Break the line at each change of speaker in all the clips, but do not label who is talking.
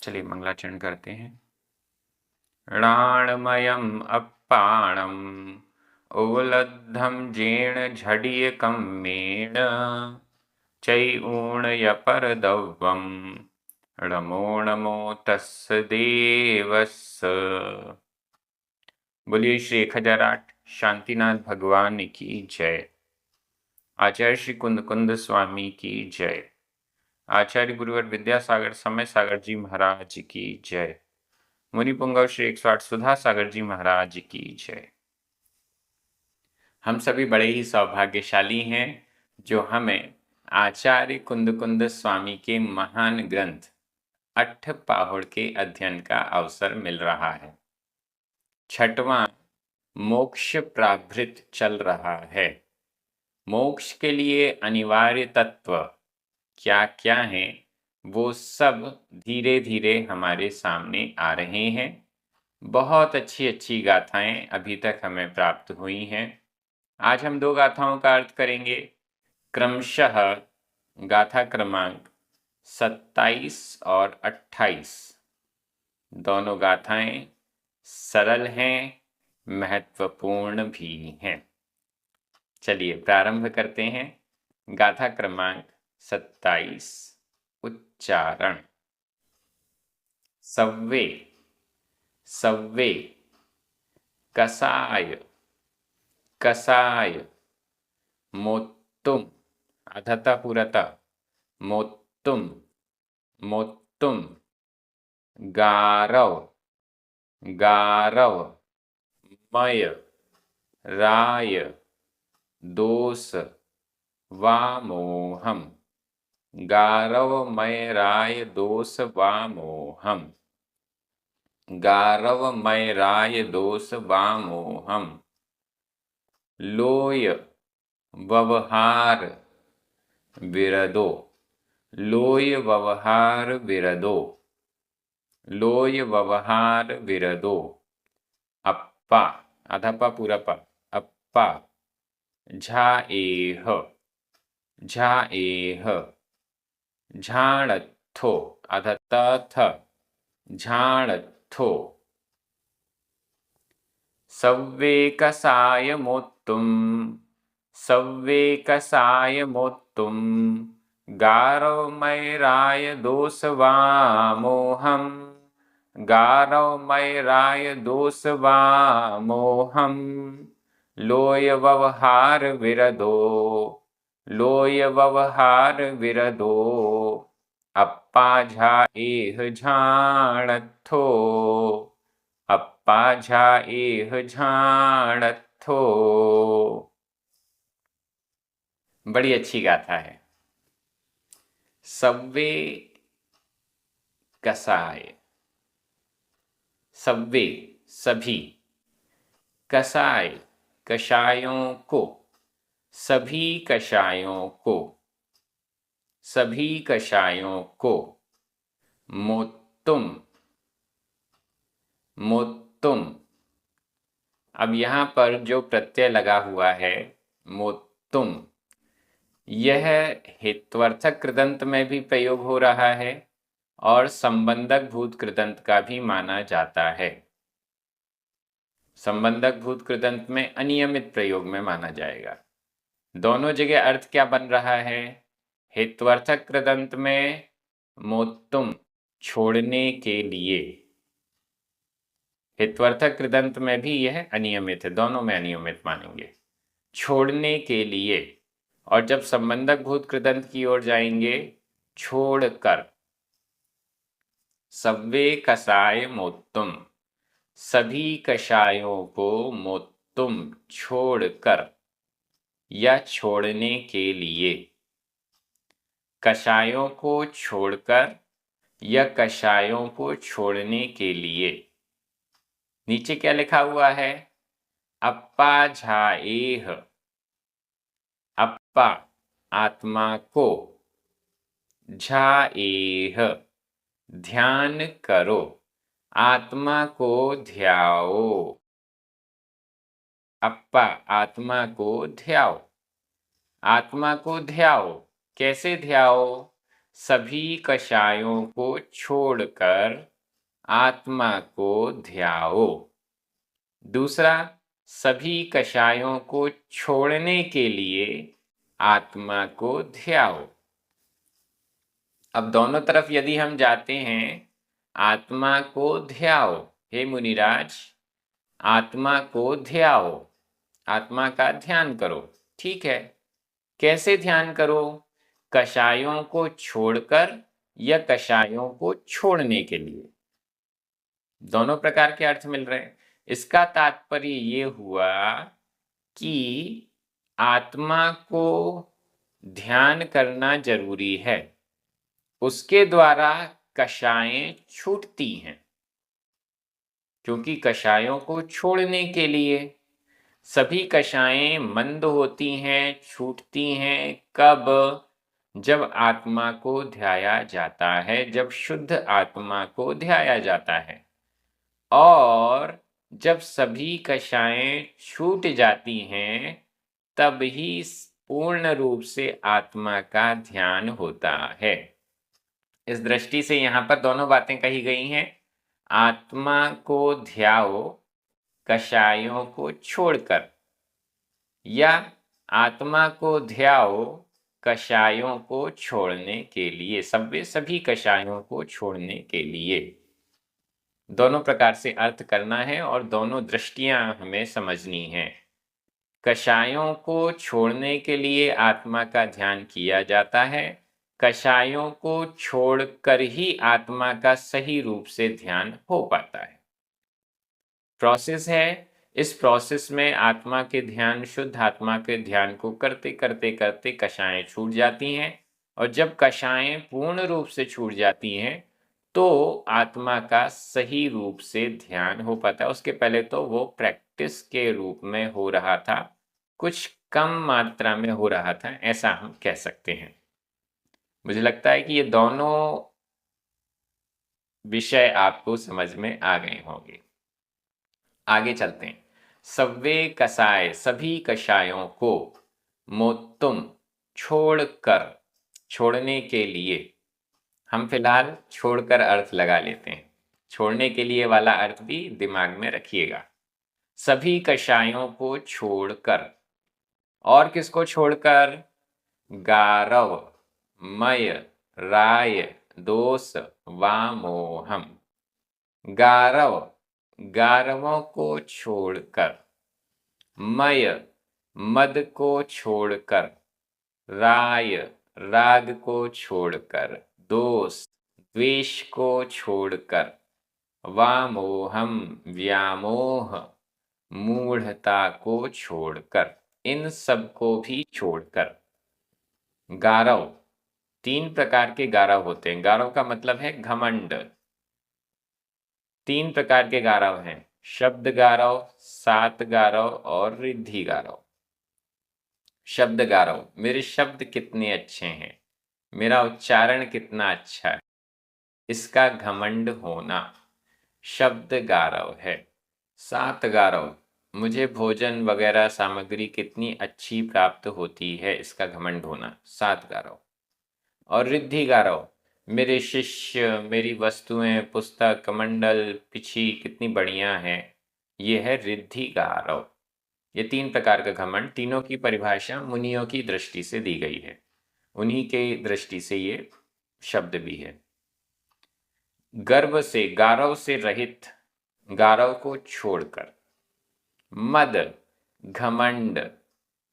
चलिए मंगलाचरण करते हैं। णाणमयम् अप्पाणम् ओलद्धं जेण झडियकं मेण चैऊणयपरदव्वं णमो नमो तस्य देवस्य। बोलिए श्री 1008 शांतिनाथ भगवान की जय। आचार्य श्री कुंद कुंद स्वामी की जय। आचार्य गुरुवर विद्यासागर समय सागर जी महाराज की जय। मुनि पुंगव श्री 108 सुधा सागर जी महाराज की जय। हम सभी बड़े ही सौभाग्यशाली हैं जो हमें आचार्य कुंद कुंद स्वामी के महान ग्रंथ अट्ठपाहुड़ के अध्ययन का अवसर मिल रहा है। छठवां मोक्ष प्राभृत चल रहा है। मोक्ष के लिए अनिवार्य तत्व क्या क्या हैं वो सब धीरे धीरे हमारे सामने आ रहे हैं। बहुत अच्छी अच्छी गाथाएं अभी तक हमें प्राप्त हुई हैं। आज हम 2 गाथाओं का अर्थ करेंगे। क्रमशः गाथा क्रमांक 27 और 28। दोनों गाथाएं सरल हैं, महत्वपूर्ण भी हैं। चलिए प्रारंभ करते हैं। गाथा क्रमांक 27। उच्चारण। सव्वे सव्वे कसाय कसाय मोत्तुम अधता पुरता मोत्तुम मोत्तुम गारव गारव मय राय दोष वामोहम गारवमय राय दोष वामोहम गारवमय राय दोष वामोहम लोय व्यवहार विरदो लोय व्यवहार विरदो लोय व्यवहार विरदो अप्पा अधपा पुरपा अप्पा झाएह झाएह झाणत्थो अधतथ झाणत्थो सव्वे कसाय मोत्तुम सव्वे कसाय मोत्तुम गारवमय राय दोष वामोहम गारवमय राय दोष वामोहम लोय व्यवहार विरदो लोय व्यवहार विरदो अप्पा झाएह झाणत्थो अप्पा झाएह झाणत्थो। बड़ी अच्छी गाथा है। सव्वे कसाय सव्वे सभी कसाय कषायों को सभी कषायों को सभी कषायों को मोत्तुम मोत्तुम। अब यहाँ पर जो प्रत्यय लगा हुआ है मोत्तुम, यह हेत्वर्थक कृदंत में भी प्रयोग हो रहा है और संबंधक भूत कृदंत का भी माना जाता है। संबंधक भूत कृदंत में अनियमित प्रयोग में माना जाएगा। दोनों जगह अर्थ क्या बन रहा है? हेत्वर्थक कृदंत में मोत्तुम छोड़ने के लिए, हेत्वर्थक कृदंत में भी यह अनियमित है, दोनों में अनियमित मानेंगे, छोड़ने के लिए। और जब संबंधक भूत कृदंत की ओर जाएंगे छोड़कर। सव्वे कसाय मोत्तुम सभी कषायों को मोत्तुम छोड़कर या छोड़ने के लिए। कषायों को छोड़कर या कषायों को छोड़ने के लिए। नीचे क्या लिखा हुआ है? अप्पा झाएह अप्पा आत्मा को, झाएह ध्यान करो, आत्मा को ध्याओ। अप्पा आत्मा को ध्याओ, आत्मा को ध्याओ। कैसे ध्याओ? सभी कषायों को छोड़कर आत्मा को ध्याओ। दूसरा, सभी कषायों को छोड़ने के लिए आत्मा को ध्याओ। अब दोनों तरफ यदि हम जाते हैं, आत्मा को ध्याओ, हे मुनिराज, आत्मा को ध्याओ, आत्मा का ध्यान करो। ठीक है, कैसे ध्यान करो? कषायों को छोड़कर या कषायों को छोड़ने के लिए, दोनों प्रकार के अर्थ मिल रहे हैं। इसका तात्पर्य ये हुआ कि आत्मा को ध्यान करना जरूरी है, उसके द्वारा कषायें छूटती हैं। क्योंकि कषायों को छोड़ने के लिए सभी कषायें मंद होती हैं, छूटती हैं। कब? जब आत्मा को ध्याया जाता है, जब शुद्ध आत्मा को ध्याया जाता है। और जब सभी कषायें छूट जाती हैं, तब ही पूर्ण रूप से आत्मा का ध्यान होता है। इस दृष्टि से यहाँ पर दोनों बातें कही गई हैं। आत्मा को ध्याओ कषायों को छोड़कर, या आत्मा को ध्याओ कषायों को छोड़ने के लिए, सभी कषायों को छोड़ने के लिए। दोनों प्रकार से अर्थ करना है और दोनों दृष्टियां हमें समझनी है। कषायों को छोड़ने के लिए आत्मा का ध्यान किया जाता है, कषायों को छोड़कर ही आत्मा का सही रूप से ध्यान हो पाता है। प्रोसेस है। इस प्रोसेस में आत्मा के ध्यान, शुद्ध आत्मा के ध्यान को करते करते करते कषायें छूट जाती हैं, और जब कषायें पूर्ण रूप से छूट जाती हैं तो आत्मा का सही रूप से ध्यान हो पाता है। उसके पहले तो वो प्रैक्टिस के रूप में हो रहा था, कुछ कम मात्रा में हो रहा था, ऐसा हम कह सकते हैं। मुझे लगता है कि ये दोनों विषय आपको समझ में आ गए होंगे। आगे चलते हैं। सव्वे कसाय, सभी कषायों को, मोत्तुम, छोड़कर, छोड़ने के लिए। हम फिलहाल छोड़कर अर्थ लगा लेते हैं, छोड़ने के लिए वाला अर्थ भी दिमाग में रखिएगा। सभी कषायों को छोड़कर, और किसको छोड़कर? गारव, मय, राय, दोष, वामोहम। गारव, गारवों को छोड़कर, मय, मद को छोड़कर, राय, राग को छोड़कर, दोष, द्वेष को छोड़कर, वामोहम, व्यामोह, मूढ़ता को छोड़कर, इन सब को भी छोड़कर। गारव, 3 प्रकार के गारव होते हैं। गारव का मतलब है घमंड। 3 प्रकार के गारव हैं, शब्द गारव, सात गारव और रिद्धि गारव। शब्द गारव, मेरे शब्द कितने अच्छे हैं, मेरा उच्चारण कितना अच्छा है, इसका घमंड होना शब्द गारव है। सात गारव, मुझे भोजन वगैरह सामग्री कितनी अच्छी प्राप्त होती है, इसका घमंड होना, सात गारव। और रिद्धि गारव, मेरे शिष्य, मेरी वस्तुएं, पुस्तक, कमंडल, पिछी कितनी बढ़िया है, ये है रिद्धि गारव। ये 3 प्रकार का घमंड, तीनों की परिभाषा मुनियों की दृष्टि से दी गई है, उन्हीं के दृष्टि से ये शब्द भी है। गर्व से, गारव से रहित, गारव को छोड़कर। मद, घमंड,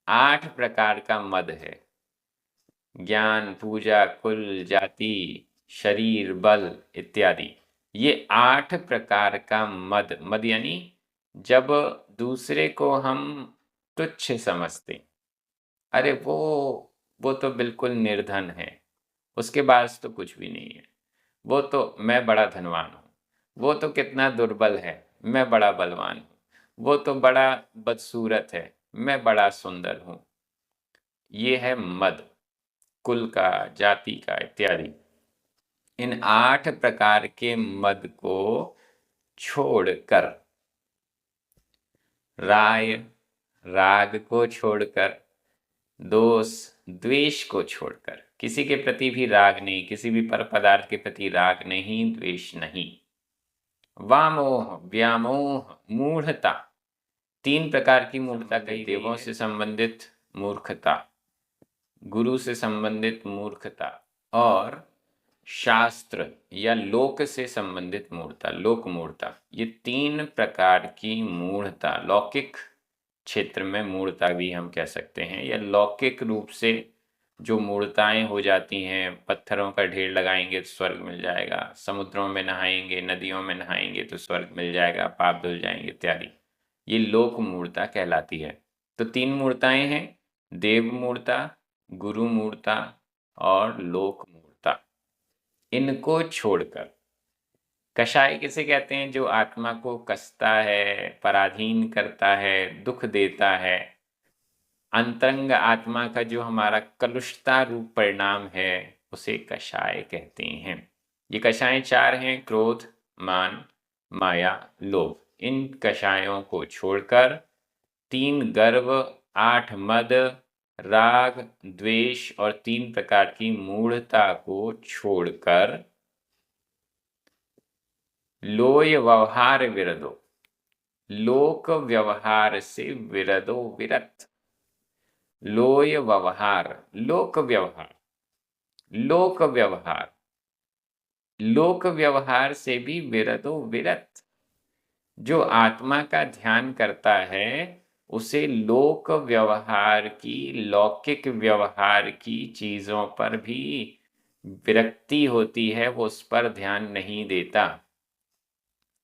8 प्रकार का मद है। ज्ञान, पूजा, कुल, जाति, शरीर, बल इत्यादि, ये 8 प्रकार का मद। मद यानी जब दूसरे को हम तुच्छ समझते, अरे वो तो बिल्कुल निर्धन है, उसके पास तो कुछ भी नहीं है, वो तो, मैं बड़ा धनवान हूँ, वो तो कितना दुर्बल है, मैं बड़ा बलवान हूँ, वो तो बड़ा बदसूरत है, मैं बड़ा सुंदर हूँ। ये है मद, कुल का, जाति का इत्यादि। इन 8 प्रकार के मद को छोड़कर, राय, राग को छोड़कर, दोष, द्वेष को छोड़कर। किसी के प्रति भी राग नहीं, किसी भी पर पदार्थ के प्रति राग नहीं, द्वेष नहीं। वामोह, व्यामोह, मूढ़ता, तीन प्रकार की मूढ़ता कही। देवों से संबंधित मूर्खता, गुरु से संबंधित मूर्खता और शास्त्र या लोक से संबंधित मूढ़ता, लोक मूढ़ता, ये तीन प्रकार की मूढ़ता, लौकिक क्षेत्र में मूढ़ता भी हम कह सकते हैं, या लौकिक रूप से जो मूढ़ताएं हो जाती हैं, पत्थरों का ढेर लगाएंगे तो स्वर्ग मिल जाएगा, समुद्रों में नहाएंगे, नदियों में नहाएंगे तो स्वर्ग मिल जाएगा, पाप धुल जाएंगे इत्यादि, ये लोक मूढ़ता कहलाती है। तो तीन मूढ़ताएं हैं, देव मूढ़ता, गुरु मूढ़ता और लोक मूढ़ता। इनको छोड़कर कषाय किसे कहते हैं? जो आत्मा को कसता है, पराधीन करता है, दुख देता है। अंतरंग आत्मा का जो हमारा कलुषता रूप परिणाम है उसे कषाय कहते हैं। ये कषाय चार हैं: क्रोध, मान, माया, लोभ। इन कषायों को छोड़कर 3 गर्व, 8 मद, राग, द्वेष और 3 प्रकार की मूढ़ता को छोड़कर लोय व्यवहार विरदो, लोक व्यवहार से विरदो, विरत। लोय व्यवहार, लोक व्यवहार, लोक व्यवहार, लोक व्यवहार से भी विरदो, विरत। जो आत्मा का ध्यान करता है उसे लोक व्यवहार की, लौकिक व्यवहार की चीजों पर भी विरक्ति होती है, वो उस पर ध्यान नहीं देता।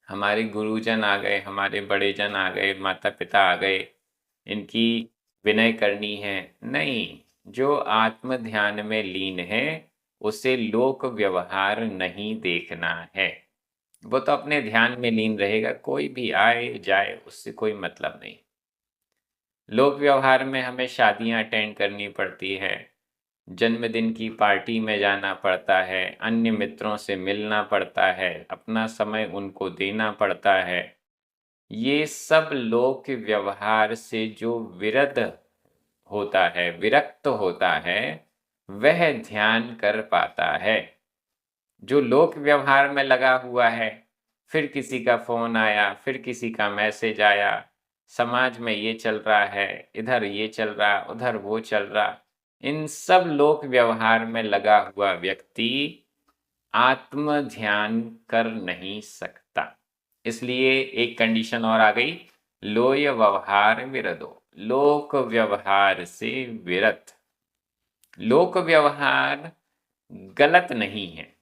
हमारे गुरुजन आ गए, हमारे बड़े जन आ गए, माता पिता आ गए, इनकी विनय करनी है, नहीं। जो आत्म ध्यान में लीन है उसे लोक व्यवहार नहीं देखना है। वो तो अपने ध्यान में लीन रहेगा, कोई भी आए जाए उससे कोई मतलब नहीं। लोक व्यवहार में हमें शादियां अटेंड करनी पड़ती है, जन्मदिन की पार्टी में जाना पड़ता है, अन्य मित्रों से मिलना पड़ता है, अपना समय उनको देना पड़ता है। ये सब लोक व्यवहार से जो विरत होता है, विरक्त होता है, वह ध्यान कर पाता है। जो लोक व्यवहार में लगा हुआ है, फिर किसी का फोन आया, फिर किसी का मैसेज आया, समाज में ये चल रहा है, इधर ये चल रहा, उधर वो चल रहा, इन सब लोक व्यवहार में लगा हुआ व्यक्ति आत्म ध्यान कर नहीं सकता। इसलिए एक कंडीशन और आ गई, लोय व्यवहार विरदो, लोक व्यवहार से विरत। लोक व्यवहार गलत नहीं है,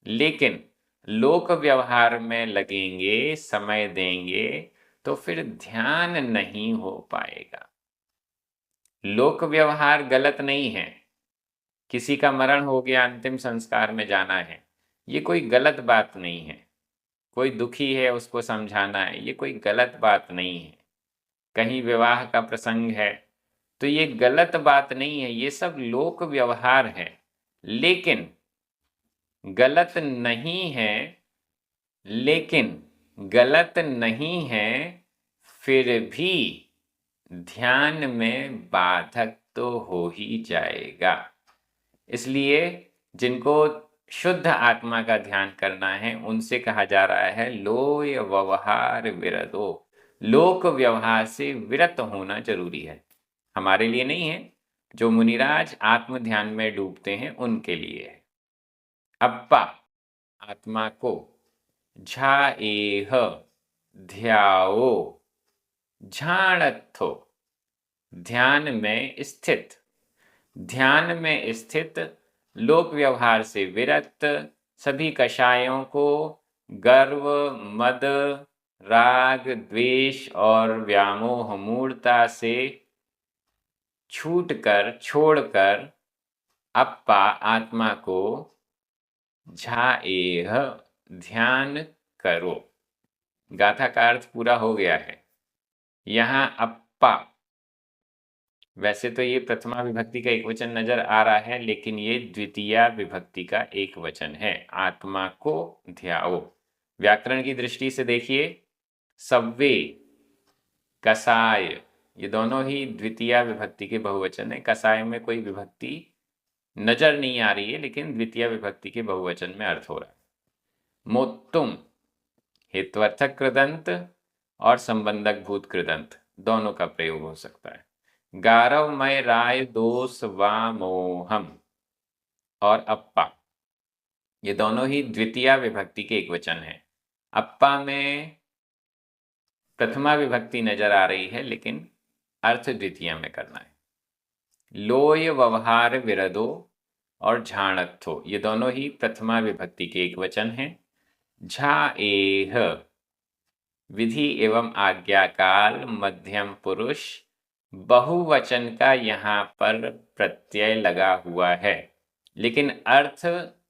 लेकिन लोक व्यवहार में लगेंगे, समय देंगे तो फिर ध्यान नहीं हो पाएगा। लोक व्यवहार गलत नहीं है, किसी का मरण हो गया, अंतिम संस्कार में जाना है, ये कोई गलत बात नहीं है। कोई दुखी है उसको समझाना है, ये कोई गलत बात नहीं है। कहीं विवाह का प्रसंग है तो ये गलत बात नहीं है, ये सब लोक व्यवहार है। लेकिन गलत नहीं है, लेकिन गलत नहीं है, फिर भी ध्यान में बाधक तो हो ही जाएगा। इसलिए जिनको शुद्ध आत्मा का ध्यान करना है उनसे कहा जा रहा है लोय व्यवहार विरदो, लोक व्यवहार से विरत होना जरूरी है। हमारे लिए नहीं है, जो मुनिराज आत्म ध्यान में डूबते हैं उनके लिए है। अप्पा, आत्मा को, झाएह, ध्याओ, झाणत्थो, ध्यान में स्थित, ध्यान में स्थित, लोक व्यवहार से विरक्त, सभी कषायों को, गर्व, मद, राग, द्वेष और व्यामोह मूढ़ता से छूटकर, छोड़कर अप्पा, आत्मा को, झाएह, ध्यान करो। गाथा का अर्थ पूरा हो गया है। यहाँ अप्पा, वैसे तो ये प्रथमा विभक्ति का एक वचन नजर आ रहा है, लेकिन ये द्वितीया विभक्ति का एक वचन है। आत्मा को ध्याओ। व्याकरण की दृष्टि से देखिए, सव्वे, कसाय, ये दोनों ही द्वितीया विभक्ति के बहुवचन है। कसाय में कोई विभक्ति नजर नहीं आ रही है, लेकिन द्वितीय विभक्ति के बहुवचन में अर्थ हो रहा है। मोत्तुम हेत्वर्थक कृदंत और संबंधक भूत कृदंत दोनों का प्रयोग हो सकता है। गारव मय राय दोष वा मोहम और अप्पा, ये दोनों ही द्वितीय विभक्ति के एक वचन है। अप्पा में प्रथमा विभक्ति नजर आ रही है, लेकिन अर्थ द्वितीय में करना है। लोय व्यवहार विरदो और झाणत्थो, ये दोनों ही प्रथमा विभक्ति के एक वचन हैं। झा एह विधि एवं आज्ञाकाल मध्यम पुरुष, बहुवचन का यहाँ पर प्रत्यय लगा हुआ है, लेकिन अर्थ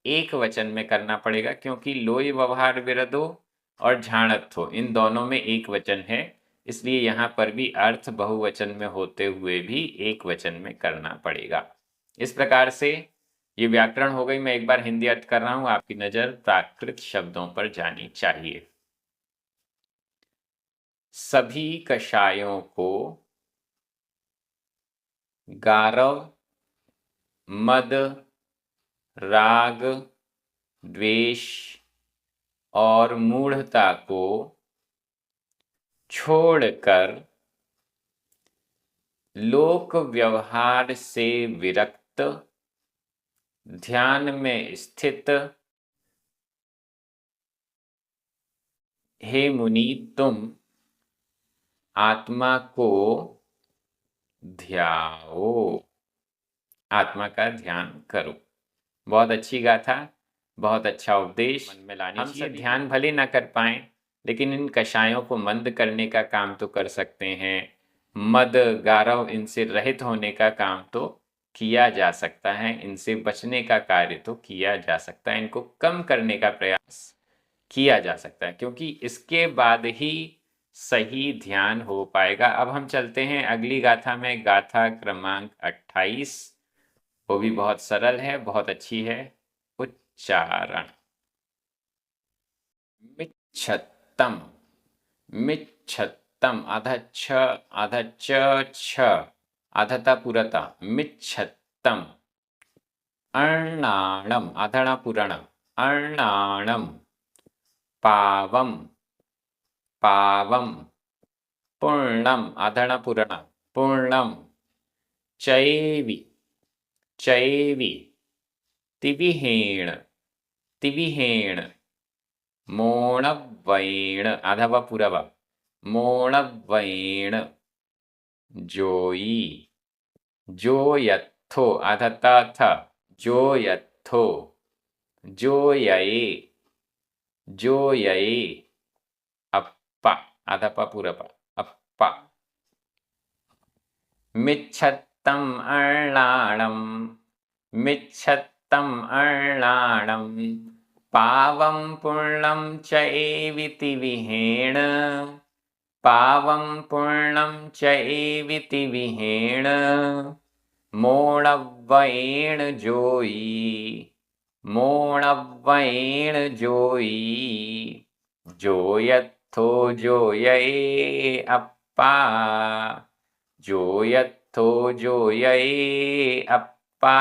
एक वचन में करना पड़ेगा, क्योंकि लोय व्यवहार विरदो और झाणत्थो इन दोनों में एक वचन है, इसलिए यहाँ पर भी अर्थ बहुवचन में होते हुए भी एक वचन में करना पड़ेगा। इस प्रकार से ये व्याकरण हो गई। मैं एक बार हिंदी अर्थ कर रहा हूं, आपकी नजर प्राकृत शब्दों पर जानी चाहिए। सभी कषायों को गारव, मद, राग, द्वेष और मूढ़ता को छोड़कर लोक व्यवहार से विरक्त, ध्यान में स्थित हे मुनि तुम आत्मा को ध्याओ, आत्मा का ध्यान करो। बहुत अच्छी गाथा, बहुत अच्छा उपदेश मन में लानी चाहिए। हम ध्यान भले ना कर पाए, लेकिन इन कषायों को मंद करने का काम तो कर सकते हैं। मद, गारव इनसे रहित होने का काम तो किया जा सकता है, इनसे बचने का कार्य तो किया जा सकता है, इनको कम करने का प्रयास किया जा सकता है, क्योंकि इसके बाद ही सही ध्यान हो पाएगा। अब हम चलते हैं अगली गाथा में, गाथा क्रमांक 28। वो भी बहुत सरल है, बहुत अच्छी है। उच्चारण। मिच्छत्तम, मिच्छत्तम आधा छ, आधा छ, आधता पुरता, मिच्छत्तम। अर्णाणम आधणा पुरण, अर्णाणम। पावम, पावम। पूर्णम आधणा पुरण, पूर्णम। चैवि, चैवि। तिविहेण, तिविहेण। मोणव्वयेण आधा पुरव, मोणव्वयेण। जोयी, जोयत्थो आधा थ, जोयत्थो। जोयये, जोयये। अप्पा आधा पुरप, अप्पा। मिच्छत्तम अर्णाणम, मिच्छत्तम अर्णाणम। पावं पूर्णं च एविति विहेण, पावं पूर्णं च एविति विहेण। मोणव्वयेण जोयी, मोणव्वयेण जोयी। जोयत्थो जोयये अप्पा, जोयत्थो जोयये अप्पा।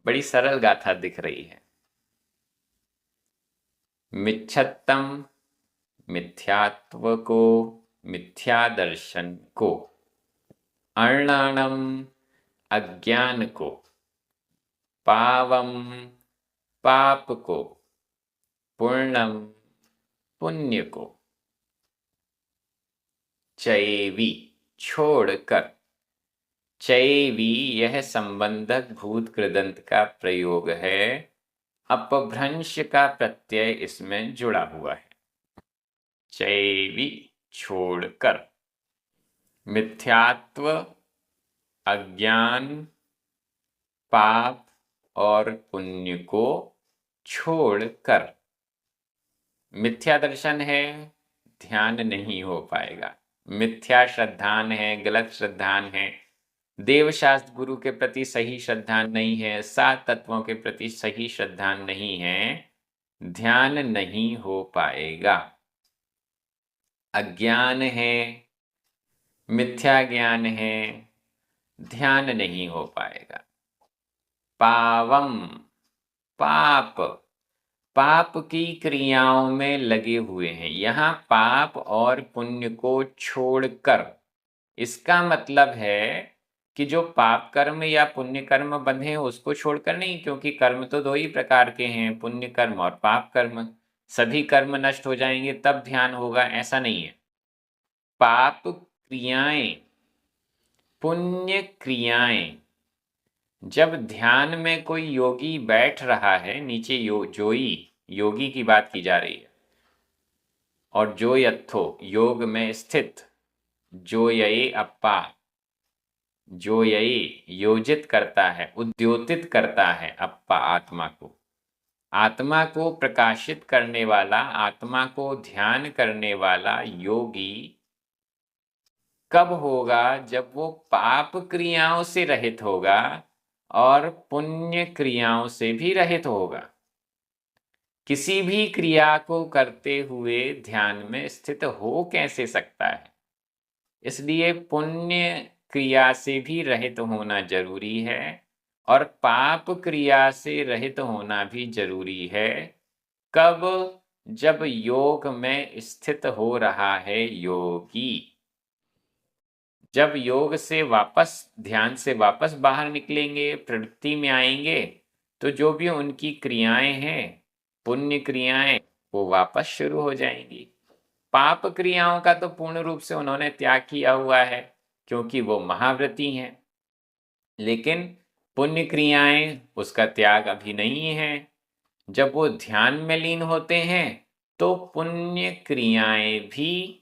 बड़ी सरल गाथा दिख रही है। मिच्छत्तम मिथ्यात्व को, मिथ्या दर्शन को। अर्णाणम अज्ञान को। पावम पाप को। पूर्णम पुण्य को। चैवी छोड़कर, चैवी यह संबंधक भूत कृदंत का प्रयोग है, अपभ्रंश का प्रत्यय इसमें जुड़ा हुआ है। चैवी छोड़कर, मिथ्यात्व, अज्ञान, पाप और पुण्य को छोड़कर। मिथ्या दर्शन है, ध्यान नहीं हो पाएगा। मिथ्या श्रद्धान है, गलत श्रद्धान है, देवशास्त्र गुरु के प्रति सही श्रद्धान नहीं है, सात तत्वों के प्रति सही श्रद्धान नहीं है, ध्यान नहीं हो पाएगा। अज्ञान है, मिथ्या ज्ञान है, ध्यान नहीं हो पाएगा। पावम, पाप, पाप की क्रियाओं में लगे हुए हैं। यहाँ पाप और पुण्य को छोड़कर, इसका मतलब है कि जो पाप कर्म या पुण्य कर्म बंधे हैं उसको छोड़कर नहीं, क्योंकि कर्म तो दो ही प्रकार के हैं, पुण्य कर्म और पाप कर्म। सभी कर्म नष्ट हो जाएंगे तब ध्यान होगा, ऐसा नहीं है। पाप क्रियाएं, पुण्य क्रियाएं, जब ध्यान में कोई योगी बैठ रहा है, नीचे जोई, योगी की बात की जा रही है, और जो यत्थो, योग में स्थित, जो ये अप्पा, जो यही योजित करता है, उद्योतित करता है अप्पा, आत्मा को, आत्मा को प्रकाशित करने वाला, आत्मा को ध्यान करने वाला योगी कब होगा? जब वो पाप क्रियाओं से रहित होगा और पुण्य क्रियाओं से भी रहित होगा। किसी भी क्रिया को करते हुए ध्यान में स्थित हो कैसे सकता है? इसलिए पुण्य क्रिया से भी रहित होना जरूरी है और पाप क्रिया से रहित होना भी जरूरी है। कब? जब योग में स्थित हो रहा है योगी। जब योग से वापस, ध्यान से वापस बाहर निकलेंगे, प्रवृत्ति में आएंगे, तो जो भी उनकी क्रियाएं हैं, पुण्य क्रियाएं, वो वापस शुरू हो जाएंगी। पाप क्रियाओं का तो पूर्ण रूप से उन्होंने त्याग किया हुआ है, क्योंकि वो महाव्रती हैं। लेकिन पुण्य क्रियाएं, उसका त्याग अभी नहीं है। जब वो ध्यान में लीन होते हैं तो पुण्य क्रियाएं भी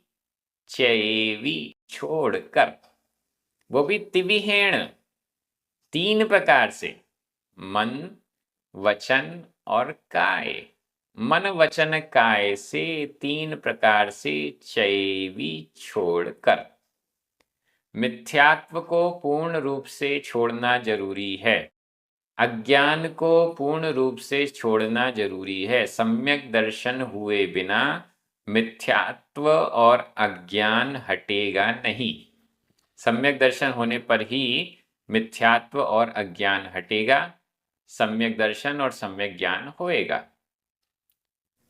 चैवी, छोड़कर, वो भी तिविहेण, तीन प्रकार से, मन, वचन और काय, मन वचन काय से तीन प्रकार से चैवी, छोड़कर। मिथ्यात्व को पूर्ण रूप से छोड़ना जरूरी है, अज्ञान को पूर्ण रूप से छोड़ना जरूरी है। सम्यक दर्शन हुए बिना मिथ्यात्व और अज्ञान हटेगा नहीं। सम्यक दर्शन होने पर ही मिथ्यात्व और अज्ञान हटेगा, सम्यक दर्शन और सम्यक ज्ञान होएगा।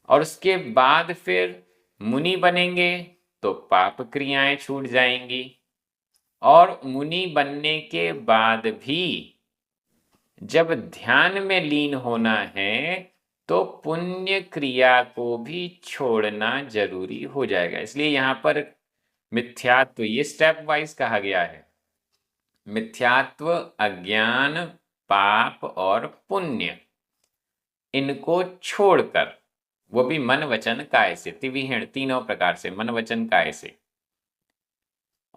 और उसके बाद फिर मुनि बनेंगे तो पाप क्रियाएं छूट जाएंगी, और मुनि बनने के बाद भी जब ध्यान में लीन होना है तो पुण्य क्रिया को भी छोड़ना जरूरी हो जाएगा। इसलिए यहां पर मिथ्यात्व, ये स्टेप वाइज कहा गया है। मिथ्यात्व, अज्ञान, पाप और पुण्य, इनको छोड़कर, वो भी मन वचन काय से, तिविहीण, तीनों प्रकार से, मन वचन काय से।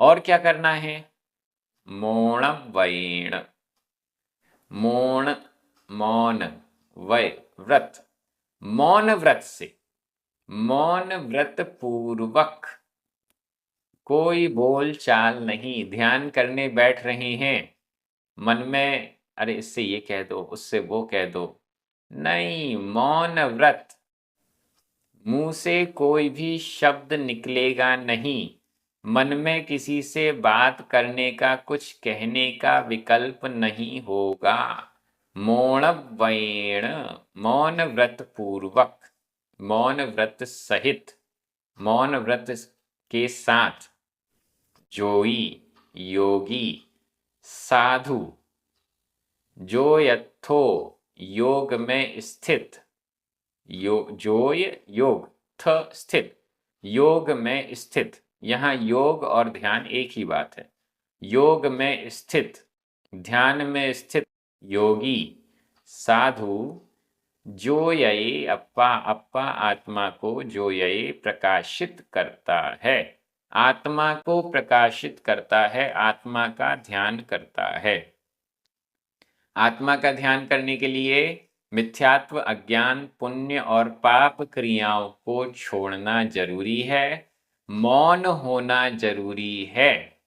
और क्या करना है? मौन वैण, मौन, मौन, वय, व्रत, मौन व्रत से, मौन व्रत पूर्वक, कोई बोल चाल नहीं। ध्यान करने बैठ रहे हैं, मन में अरे इससे ये कह दो, उससे वो कह दो, नहीं, मौन व्रत, मुंह से कोई भी शब्द निकलेगा नहीं, मन में किसी से बात करने का, कुछ कहने का विकल्प नहीं होगा। मौन वैण, मौन व्रत पूर्वक, मौन व्रत सहित, मौन व्रत के साथ, जोई, योगी, साधु, जो यथो, योग में स्थित, जोय योग, थ स्थित, योग में स्थित। यहाँ योग और ध्यान एक ही बात है। योग में स्थित, ध्यान में स्थित योगी, साधु, जो ये अप्पा, अप्पा आत्मा को जो ये प्रकाशित करता है, आत्मा को प्रकाशित करता है, आत्मा का ध्यान करता है। आत्मा का ध्यान करने के लिए मिथ्यात्व, अज्ञान, पुण्य और पाप क्रियाओं को छोड़ना जरूरी है, मौन होना जरूरी है।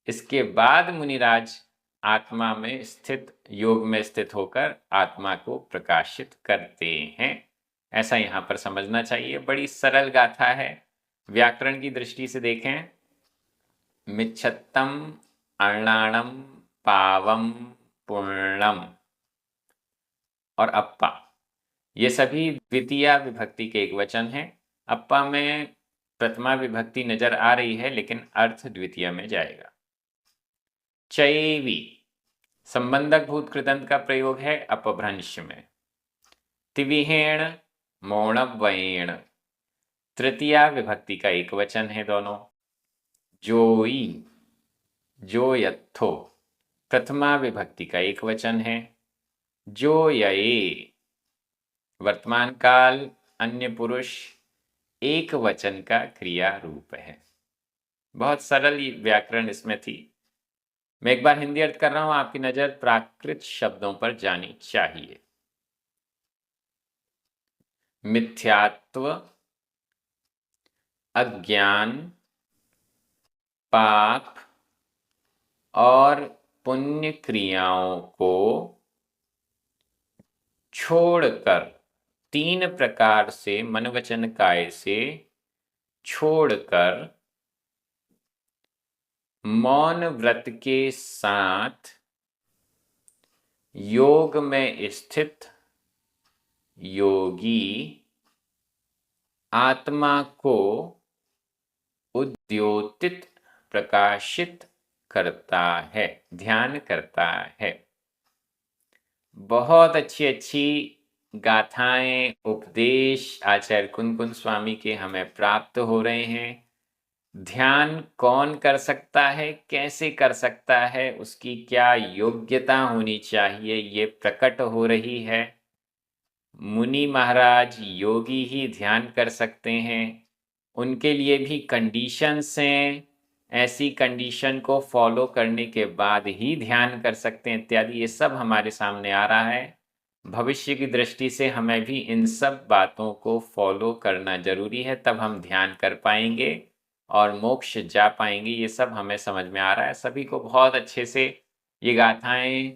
इसके बाद मुनिराज आत्मा में स्थित, योग में स्थित होकर आत्मा को प्रकाशित करते हैं। ऐसा यहां पर समझना चाहिए। बड़ी सरल गाथा है। व्याकरण की दृष्टि से देखें, मिच्छत्तम अर्णाणम, पावम, पूर्णम और अप्पा, ये सभी द्वितीया विभक्ति के एकवचन हैं। अप्पा में प्रथमा विभक्ति नजर आ रही है लेकिन अर्थ द्वितीय में जाएगा। चैवी, संबंधक भूत कृदंत का प्रयोग है अपभ्रंश में। तिविहेण, मोणव्येण, तृतीया विभक्ति का एकवचन है दोनों। जोई, जोयत्थो, प्रथमा विभक्ति का एकवचन है। जोयये, वर्तमान काल अन्य पुरुष एक वचन का क्रिया रूप है। बहुत सरल व्याकरण इसमें थी। मैं एक बार हिंदी अर्थ कर रहा हूं, आपकी नजर प्राकृत शब्दों पर जानी चाहिए। मिथ्यात्व, अज्ञान, पाप और पुण्य क्रियाओं को छोड़कर, तीन प्रकार से मन वचन काय से छोड़कर मौन व्रत के साथ योग में स्थित योगी आत्मा को उद्योतित, प्रकाशित करता है, ध्यान करता है। बहुत अच्छी अच्छी गाथाएं, उपदेश आचार्य कुन स्वामी के हमें प्राप्त हो रहे हैं। ध्यान कौन कर सकता है, कैसे कर सकता है, उसकी क्या योग्यता होनी चाहिए, ये प्रकट हो रही है। मुनि महाराज, योगी ही ध्यान कर सकते हैं, उनके लिए भी कंडीशंस हैं, ऐसी कंडीशन को फॉलो करने के बाद ही ध्यान कर सकते हैं इत्यादि, ये सब हमारे सामने आ रहा है। भविष्य की दृष्टि से हमें भी इन सब बातों को फॉलो करना जरूरी है, तब हम ध्यान कर पाएंगे और मोक्ष जा पाएंगे। ये सब हमें समझ में आ रहा है। सभी को बहुत अच्छे से ये गाथाएं,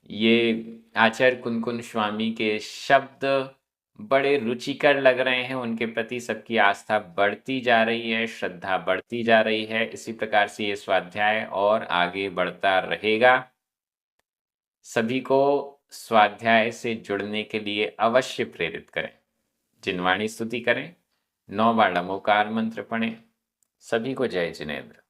ये आचार्य कुन स्वामी के शब्द बड़े रुचिकर लग रहे हैं। उनके प्रति सबकी आस्था बढ़ती जा रही है, श्रद्धा बढ़ती जा रही है। इसी प्रकार से ये स्वाध्याय और आगे बढ़ता रहेगा। सभी को स्वाध्याय से जुड़ने के लिए अवश्य प्रेरित करें। जिनवाणी स्तुति करें, 9 बार नमोकार मंत्र पढ़ें। सभी को जय जिनेन्द्र।